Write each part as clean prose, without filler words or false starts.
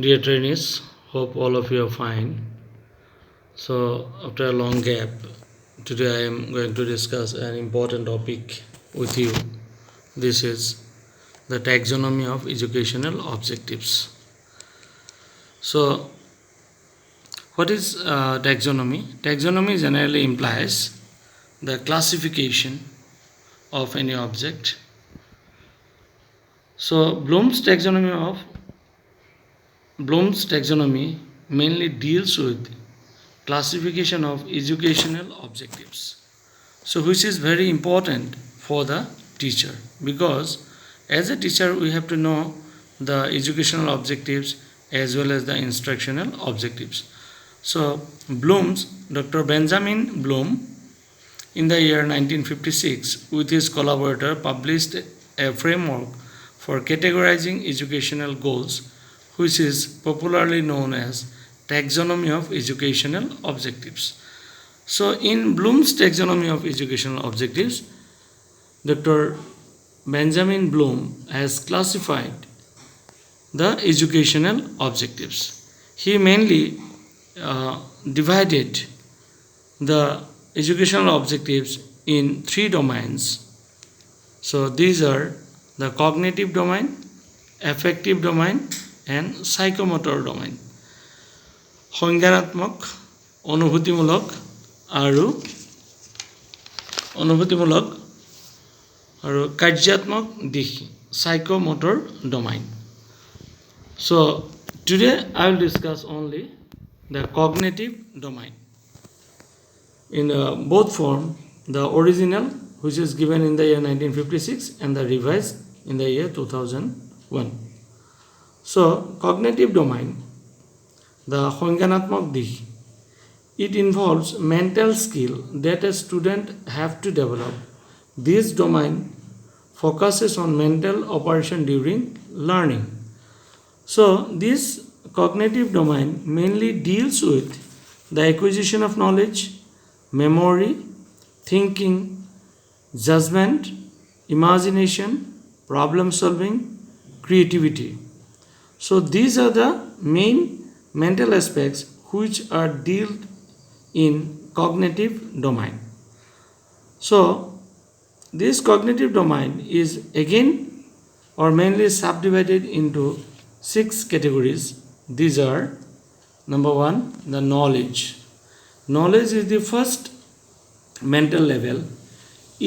Dear trainees, hope all of you are fine. So, after a long gap, today I am going to discuss an important topic with you. This is the taxonomy of educational objectives. So, what is taxonomy? Taxonomy generally implies the classification of any object. So, Bloom's taxonomy mainly deals with classification of educational objectives. So, which is very important for the teacher, because as a teacher we have to know the educational objectives as well as the instructional objectives. So, Dr. Benjamin Bloom, in the year 1956, with his collaborator, published a framework for categorizing educational goals, which is popularly known as taxonomy of educational objectives. So, in Bloom's taxonomy of educational objectives, Dr. Benjamin Bloom has classified the educational objectives. He mainly divided the educational objectives in three domains. So, these are the cognitive domain, affective domain, and psychomotor domain. সংজ্ঞানাত্মক, অনুভূতিমূলক আৰু কাৰ্যাত্মক দিশ, psychomotor domain. So today I will discuss only the cognitive domain in both form, the original, which is given in the year 1956, and the revised in the year 2001. So, cognitive domain, the সংজ্ঞানাত্মক দিশ, it involves mental skill that a student have to develop. This domain focuses on mental operation during learning. So, this cognitive domain mainly deals with the acquisition of knowledge, memory, thinking, judgment, imagination, problem solving, creativity. So these are the main mental aspects which are dealt in cognitive domain. So this cognitive domain is again or mainly subdivided into 6 categories. These are: number 1, the knowledge. Knowledge is the first mental level.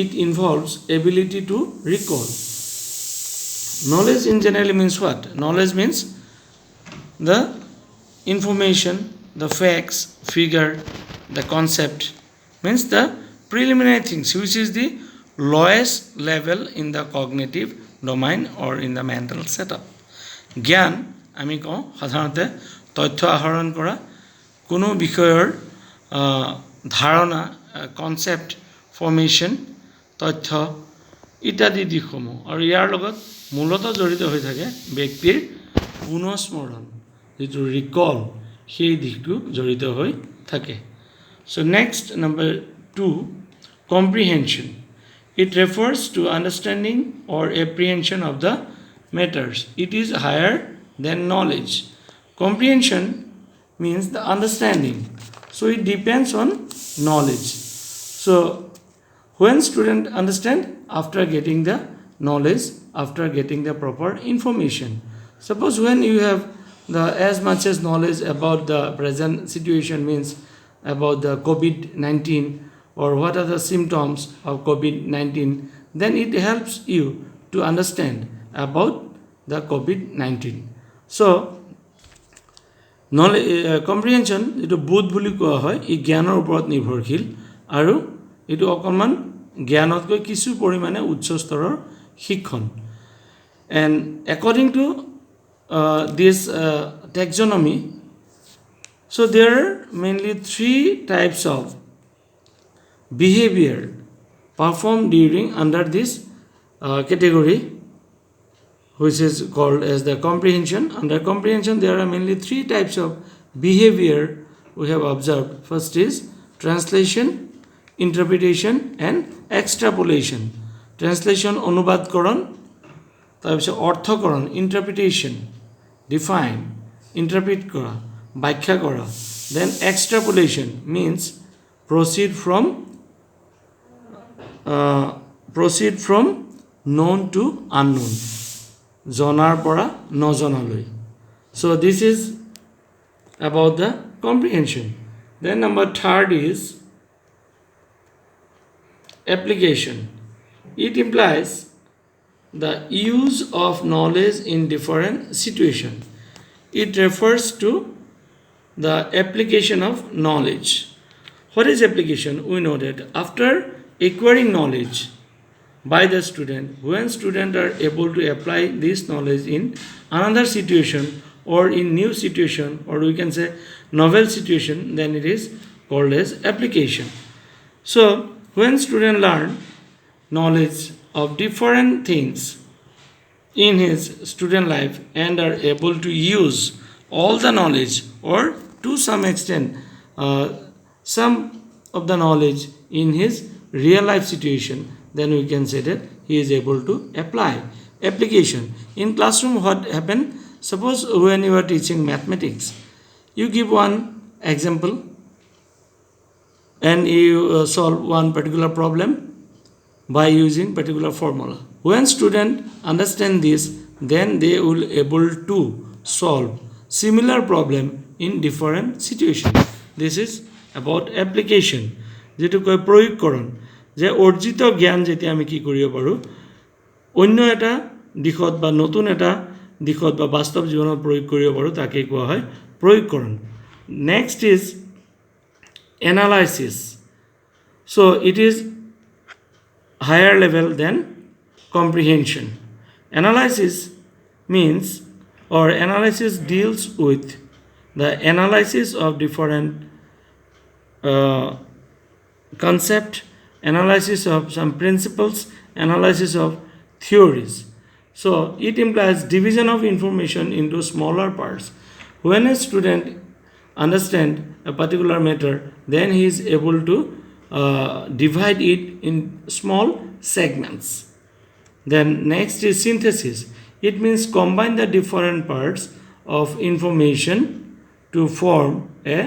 It involves ability to recall. Knowledge in generally means what? Knowledge means the information, the facts, figure, the concept, means the preliminary things, which is the lowest level in the cognitive domain or in the mental setup. জ্ঞান আমি কওঁ সাধাৰণতে তথ্য আহৰণ কৰা, কোনো বিষয়ৰ ধাৰণা, কনসেপ্ট ফৰ্মেশ্যন, তথ্য ইত্যাদি দিশসমূহ, আৰু ইয়াৰ লগত মূলতঃ জড়িত হৈ থাকে ব্যক্তিৰ পুনঃস্মৰণ, যিটো ৰিকল, সেই দিশটো জড়িত হৈ থাকে. So next, number 2, comprehension. It refers to understanding or apprehension of the matters. It is higher than knowledge. Comprehension means the understanding, so it depends on knowledge. So when student understand after getting the knowledge, after getting the proper information. Suppose when you have the as much as knowledge about the present situation, means about the COVID-19 or what are the symptoms of COVID-19, then it helps you to understand about the COVID-19. So knowledge comprehension, এটো বোধ বুলি কোৱা হয়, ই জ্ঞানৰ ওপৰত নিৰ্ভৰশীল আৰু এটো অকমান জ্ঞানতকৈ কিছু পৰিমাণে উচ্চ স্তৰৰ শিক্ষণ. And according to this taxonomy, so there are mainly 3 types of behavior performed during under this category, which is called as the comprehension. Under comprehension there are mainly 3 types of behavior we have observed. First is translation, interpretation, and extrapolation. Translation অনুবাদকরণ, তাৰপিছত অৰ্থকৰণ interpretation, define, interpret kora, ব্যাখ্যা kora. Then extrapolation means proceed from known to unknown, জনাৰ পৰা নজনালৈ. So this is about the comprehension. Then number third is application. It implies the use of knowledge in different situations. It refers to the application of knowledge. What is application? We know that after acquiring knowledge by the student, when students are able to apply this knowledge in another situation or in new situation, or we can say novel situation, then it is called as application. So when students learn knowledge of different things in his student life and are able to use all the knowledge, or to some extent some of the knowledge in his real life situation, then we can say that he is able to apply. Application in classroom, what happened? Suppose when you are teaching mathematics, you give one example and you solve one particular problem by using particular formula. When students understand this, then they will able to solve similar problem in different situation. This is about application. যেটো কয় প্ৰয়োগকৰণ, যে অৰ্জিত জ্ঞান যেতিয়া আমি কি কৰিব পাৰোঁ অন্য এটা দিশত বা নতুন এটা দিশত বা বাস্তৱ জীৱনত প্ৰয়োগ কৰিব পাৰোঁ, তাকে কোৱা হয় প্ৰয়োগকৰণ. Next is analysis. So it is higher level than comprehension. Analysis means, or analysis deals with the analysis of different concept, analysis of some principles, analysis of theories. So it implies division of information into smaller parts. When a student understand a particular matter, then he is able to divide it in small segments. Then next is synthesis. It means combine the different parts of information to form a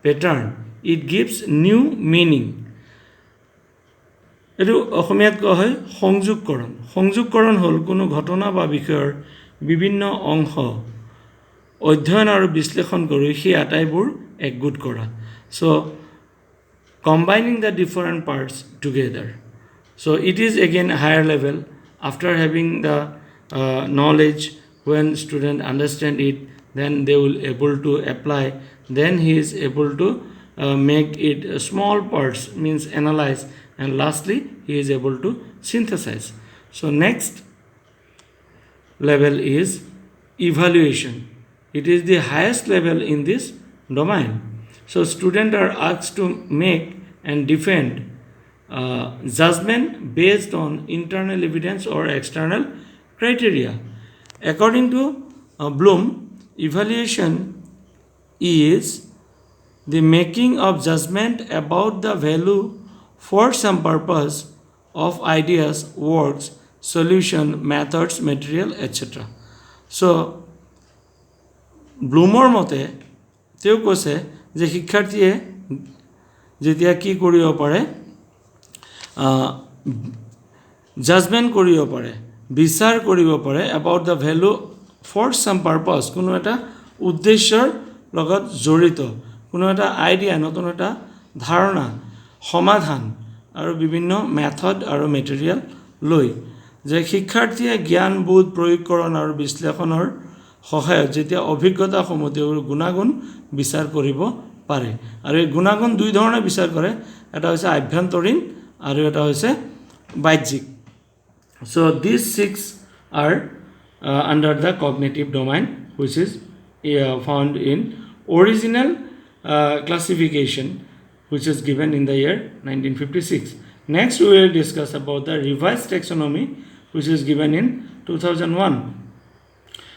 pattern. It gives new meaning. এটো অসমীয়াত কোৱা হয় সংযোগকৰণ. সংযোগকৰণ হ'ল কোনো ঘটনা বা বিষয়ৰ বিভিন্ন অংশ অধ্যয়ন আৰু বিশ্লেষণ কৰি সেই আটাইবোৰ একগোট কৰা. So combining the different parts together. So it is again higher level. After having the knowledge, when student understand it, then they will able to apply. Then he is able to make it small parts, means analyze, and lastly he is able to synthesize. So next level is evaluation. It is the highest level in this domain. So students are asked to make and defend judgment based on internal evidence or external criteria. According to Bloom, evaluation is the making of judgment about the value for some purpose of ideas, works, solution, methods, material, etc. So Bloomer মতে তেওঁ কৈছে যে শিক্ষাৰ্থীয়ে যেতিয়া কি কৰিব পাৰে, judgement কৰিব পাৰে, বিচাৰ কৰিব পাৰে about the value for some purpose, কোনো এটা উদ্দেশ্যৰ লগত জড়িত কোনো এটা আইডিয়া, নতুন এটা ধাৰণা, সমাধান আৰু বিভিন্ন মেথড আৰু মেটেৰিয়েল লৈ, যে শিক্ষাৰ্থীয়ে জ্ঞান বোধ প্ৰয়োগকৰণ আৰু বিশ্লেষণৰ সহায়ত যেতিয়া অভিজ্ঞতাসমূহ তেওঁৰ গুণাগুণ বিচাৰ কৰিব পাৰে. আৰু এই গুণাগুণ দুই ধৰণে বিচাৰ কৰে, এটা হৈছে আভ্যন্তৰীণ আৰু এটা হৈছে বাহ্যিক. So these six are under the cognitive domain, which is found in original classification, which is given in the year 1956. Next we will discuss about the revised taxonomy, which is given in 2001.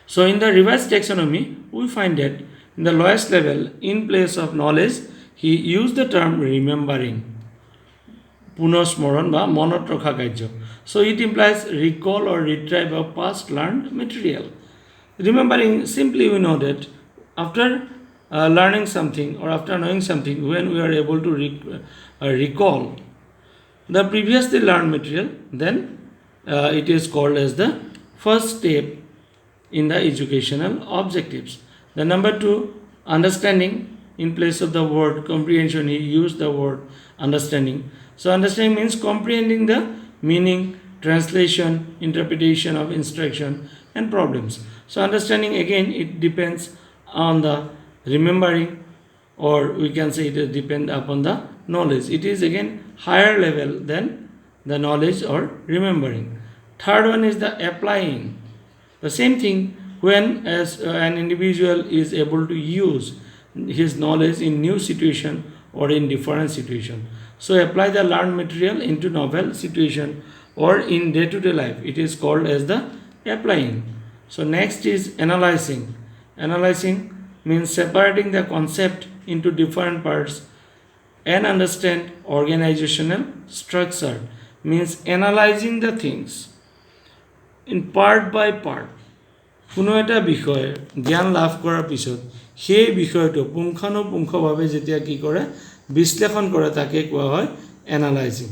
So in the revised taxonomy, we find that in the lowest level, in place of knowledge, he used the term remembering, punosmoron ba monot rakha karya. So it implies recall or retrieve of past learned material. Remembering, simply we know that after learning something or after knowing something, when we are able to recall the previously learned material, then it is called as the first step in the educational objectives. The number two, understanding. In place of the word comprehension, he used the word understanding. So understanding means comprehending the meaning, translation, interpretation of instruction and problems. So understanding, again, it depends on the remembering, or we can say it depend upon the knowledge. It is again higher level than the knowledge or remembering. Third one is the applying. The same thing, when as an individual is able to use his knowledge in new situation or in different situation. So apply the learned material into novel situation or in day-to-day life. It is called as the applying. So next is analyzing. Analyzing means separating the concept into different parts and understand organizational structure, means analyzing the things in part by part. কোনো এটা বিষয়ে জ্ঞান লাভ কৰাৰ পিছত সেই বিষয়টো পুংখানুপুংখভাৱে যেতিয়া কি কৰে বিশ্লেষণ কৰে তাকে কোৱা হয় analysing.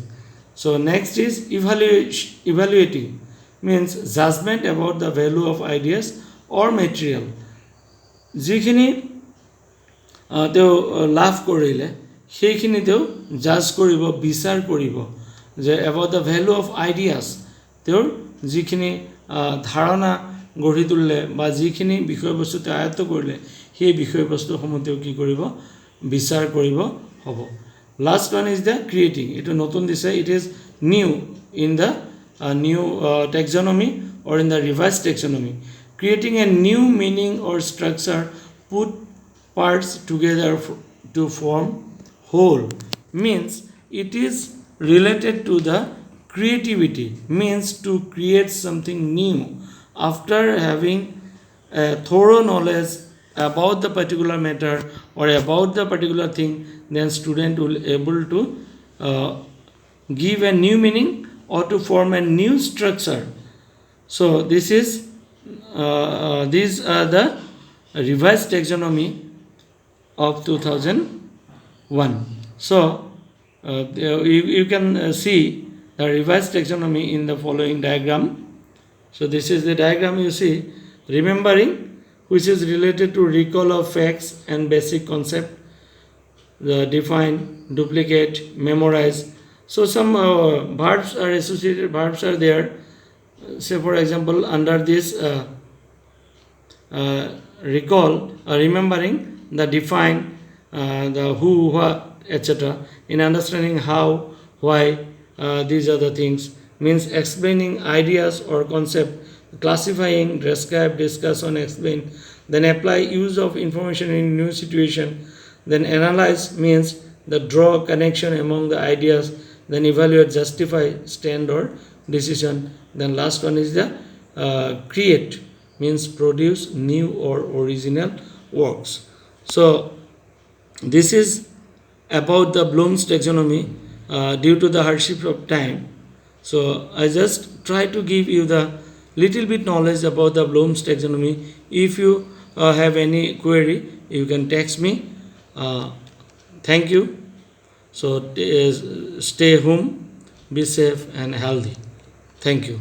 So next is evaluating, means judgment about the value of ideas or material. যিখিনি তেওঁ লাভ কৰিলে সেইখিনি তেওঁ জাজ কৰিব, বিচাৰ কৰিব যে about the value of ideas, তেওঁৰ যিখিনি ধাৰণা গঢ়ি তুলিলে বা যিখিনি বিষয়বস্তু আয়ত্ত কৰিলে সেই বিষয়বস্তুসমূহ তেওঁ কি কৰিব, বিচাৰ কৰিব হ'ব. Last one is the creating. এইটো নতুন দিছে, it is new in the new taxonomy or in the revised taxonomy. Creating a new meaning or structure, put parts together to form whole, means it is related to the creativity, means to create something new after having a thorough knowledge about the particular matter or about the particular thing. Then student will able to give a new meaning or to form a new structure. So this is these are the revised taxonomy of 2001. So you can see the revised taxonomy in the following diagram. So this is the diagram you see. Remembering, which is related to recall of facts and basic concept. The define, duplicate, memorize. So some verbs are associated, verbs are there. Say for example, under this recall, remembering, the define, the who, what, etc. In understanding how, why, these are the things, means explaining ideas or concept, classifying, describe, discuss on, explain. Then apply, use of information in new situation. Then analyze means the draw connection among the ideas. Then evaluate, justify, stand or decision. Then last one is the create, means produce new or original works. So this is about the Bloom's taxonomy. Due to the hardship of time, so I just try to give you the little bit knowledge about the Bloom's taxonomy. If you have any query, you can text me. Thank you. So stay home, be safe and healthy. Thank you.